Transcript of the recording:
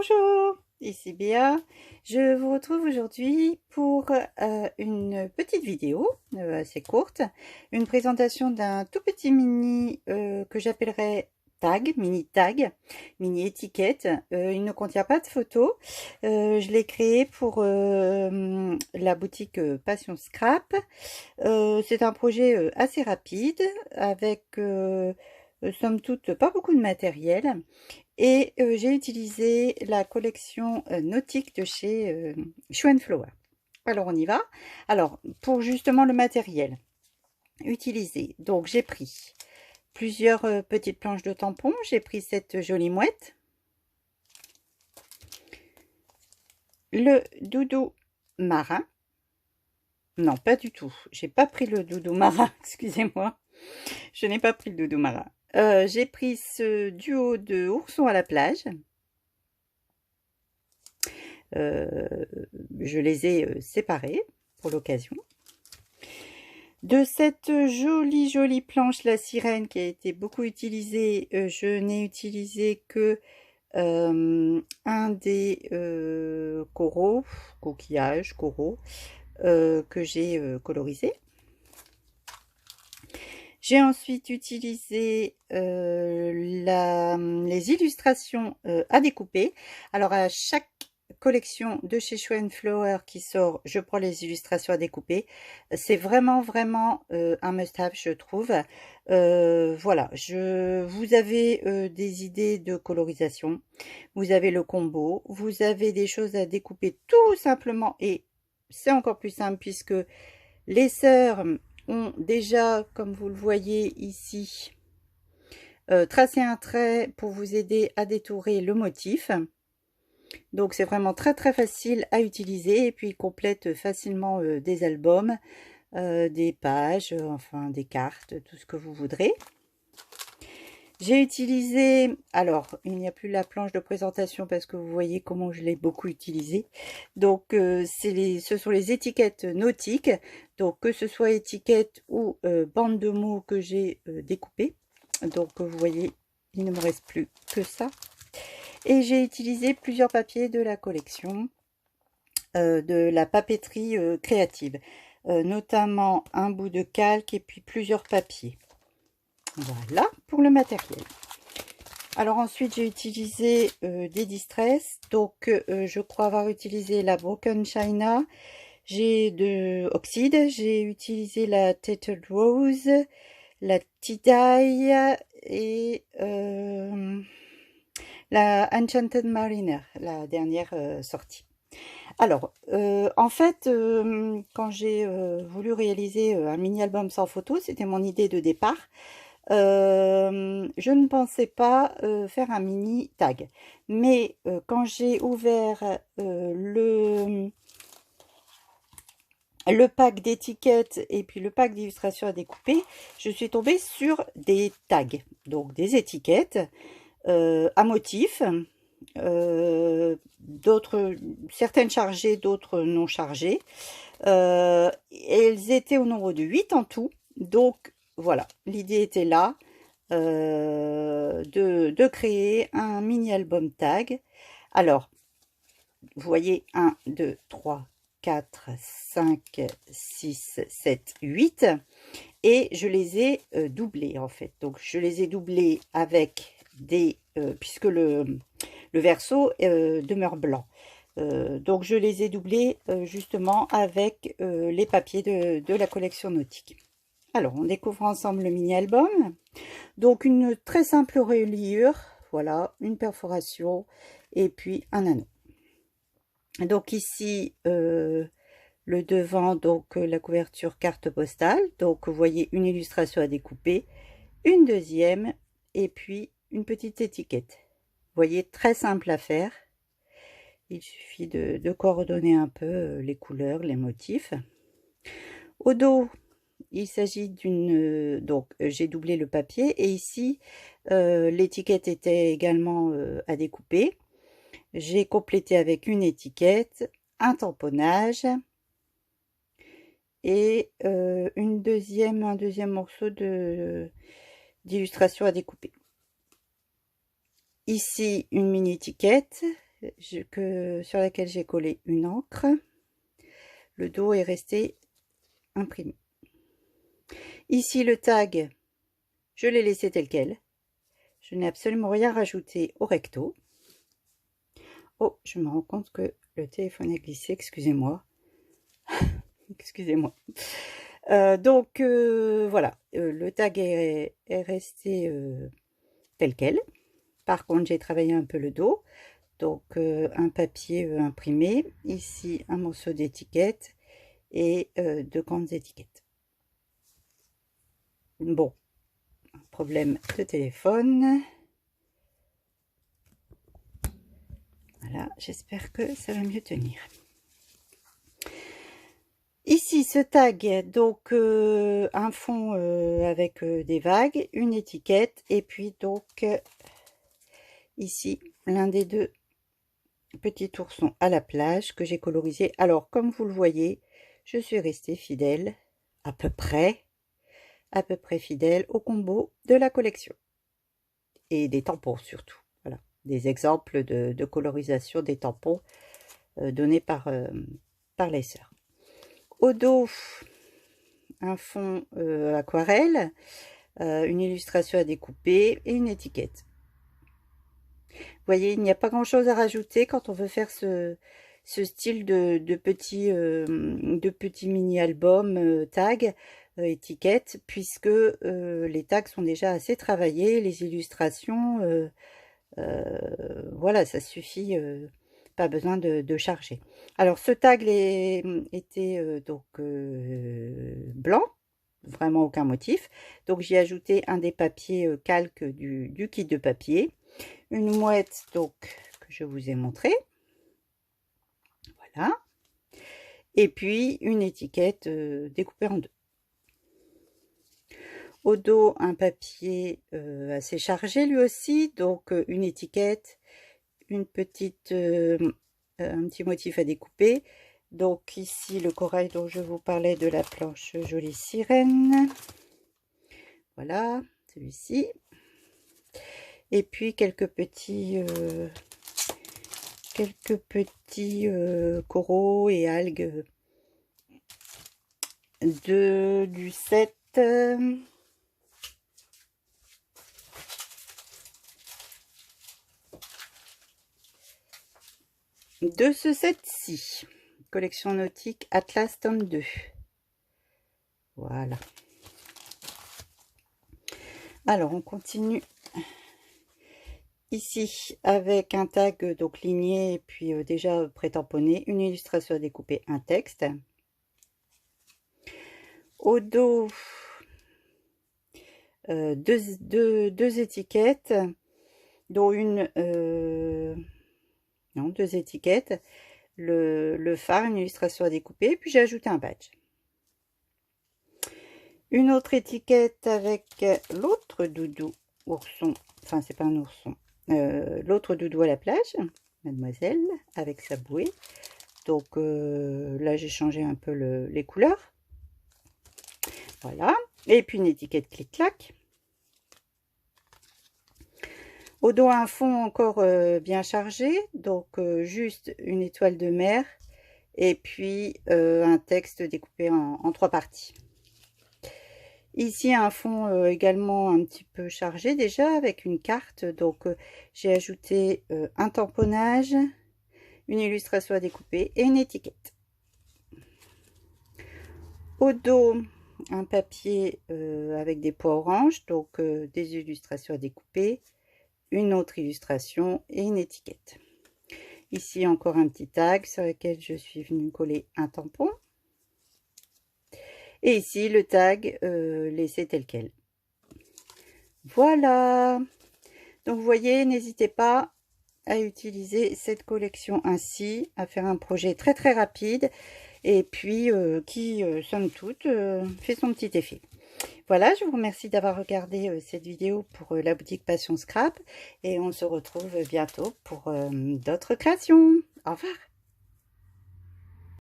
Bonjour, ici Béa. Je vous retrouve aujourd'hui pour une petite vidéo assez courte, une présentation d'un tout petit mini que j'appellerais tag, mini étiquette. Il ne contient pas de photos. Je l'ai créé pour la boutique Passion Scrap. C'est un projet assez rapide avec somme toute pas beaucoup de matériel. Et j'ai utilisé la collection nautique de chez Flower. Alors on y va. Alors pour justement le matériel utilisé, donc j'ai pris plusieurs petites planches de tampons. J'ai pris cette jolie mouette, le doudou marin. Non, pas du tout. J'ai pas pris le doudou marin. Excusez-moi. Je n'ai pas pris le doudou marin. J'ai pris ce duo de oursons à la plage. Je les ai séparés pour l'occasion. De cette jolie planche, la sirène, qui a été beaucoup utilisée, je n'ai utilisé que un des coraux, coquillages, coraux, que j'ai colorisé. J'ai ensuite utilisé les illustrations à découper. Alors à chaque collection de chez Flower qui sort, je prends les illustrations à découper. C'est vraiment un must-have, je trouve. Voilà, vous avez des idées de colorisation, vous avez le combo, vous avez des choses à découper tout simplement, et c'est encore plus simple puisque les sœurs ont déjà, comme vous le voyez ici, tracé un trait pour vous aider à détourer le motif. Donc c'est vraiment très facile à utiliser, et puis il complète facilement des albums, des pages, enfin des cartes, tout ce que vous voudrez. J'ai utilisé, alors il n'y a plus la planche de présentation parce que vous voyez comment je l'ai beaucoup utilisé. Donc ce sont les étiquettes nautiques, donc que ce soit étiquette ou bande de mots que j'ai découpé. Donc vous voyez, il ne me reste plus que ça. Et j'ai utilisé plusieurs papiers de la collection de la papeterie créative, notamment un bout de calque et puis plusieurs papiers. Voilà pour le matériel. Alors ensuite j'ai utilisé des distress, donc je crois avoir utilisé la Broken China, j'ai de Oxide, j'ai utilisé la Tattered Rose, la Tie-Dye et la Enchanted Mariner, la dernière sortie. Alors, en fait, quand j'ai voulu réaliser un mini-album sans photo, c'était mon idée de départ. Je ne pensais pas faire un mini tag, mais quand j'ai ouvert le pack d'étiquettes et puis le pack d'illustrations à découper, je suis tombée sur des tags, donc des étiquettes à motifs, certaines chargées, d'autres non chargées. Elles étaient au nombre de 8 en tout, donc voilà, l'idée était là de créer un mini album tag. Alors, vous voyez 1, 2, 3, 4, 5, 6, 7, 8, et je les ai doublés en fait. Donc je les ai doublés avec des puisque le verso demeure blanc. Donc je les ai doublés justement avec les papiers de la collection nautique. Alors on découvre ensemble le mini-album. Donc une très simple reliure, voilà, une perforation et puis un anneau. Donc ici le devant, donc la couverture carte postale. Donc vous voyez une illustration à découper, une deuxième et puis une petite étiquette. Vous voyez, très simple à faire. Il suffit de coordonner un peu les couleurs, les motifs. Au dos, il s'agit d'une... donc, j'ai doublé le papier. Et ici, l'étiquette était également à découper. J'ai complété avec une étiquette, un tamponnage et un deuxième morceau d'illustration à découper. Ici, une mini étiquette, sur laquelle j'ai collé une encre. Le dos est resté imprimé. Ici, le tag, je l'ai laissé tel quel. Je n'ai absolument rien rajouté au recto. Oh, je me rends compte que le téléphone a glissé, excusez-moi. Excusez-moi. Donc, voilà, le tag est resté tel quel. Par contre, j'ai travaillé un peu le dos. Donc, un papier imprimé. Ici, un morceau d'étiquette et deux grandes étiquettes. Bon, problème de téléphone. Voilà, j'espère que ça va mieux tenir. Ici, ce tag, donc un fond avec des vagues, une étiquette, et puis donc ici, l'un des deux petits oursons à la plage que j'ai colorisé. Alors, comme vous le voyez, je suis restée fidèle, à peu près fidèle au combo de la collection. Et des tampons surtout. Voilà, des exemples de colorisation des tampons donnés par les sœurs. Au dos, un fond aquarelle, une illustration à découper et une étiquette. Vous voyez, il n'y a pas grand chose à rajouter quand on veut faire ce style de petits mini-albums tag étiquettes, puisque les tags sont déjà assez travaillés, les illustrations, voilà, ça suffit, pas besoin de charger. Alors ce tag était donc blanc, vraiment aucun motif, donc j'ai ajouté un des papiers calques du kit de papier, une mouette donc que je vous ai montré, voilà, et puis une étiquette découpée en deux. Au dos, un papier assez chargé lui aussi, donc une étiquette, une petite, un petit motif à découper. Donc ici le corail dont je vous parlais de la planche jolie sirène. Voilà, celui-ci. Et puis quelques petits coraux et algues du set. De ce set-ci, collection nautique Atlas tome 2. Voilà. Alors, on continue ici avec un tag donc ligné et puis déjà pré-tamponné, une illustration à découper, un texte. Au dos, deux étiquettes, dont une... non, deux étiquettes, le phare, une illustration à découper, puis j'ai ajouté un badge. Une autre étiquette avec l'autre doudou ourson, enfin c'est pas un ourson, l'autre doudou à la plage, mademoiselle, avec sa bouée. Donc là j'ai changé un peu les couleurs. Voilà, et puis une étiquette clic-clac. Au dos, un fond encore bien chargé, donc juste une étoile de mer et puis un texte découpé en trois parties. Ici, un fond également un petit peu chargé déjà avec une carte, donc j'ai ajouté un tamponnage, une illustration à découper et une étiquette. Au dos, un papier avec des pois orange, donc des illustrations à découper, une autre illustration et une étiquette. Ici encore un petit tag sur lequel je suis venue coller un tampon. Et ici le tag laissé tel quel. Voilà. Donc vous voyez, n'hésitez pas à utiliser cette collection ainsi, à faire un projet très très rapide et puis qui, somme toute, fait son petit effet. Voilà, je vous remercie d'avoir regardé cette vidéo pour la boutique Passion Scrap et on se retrouve bientôt pour d'autres créations. Au revoir.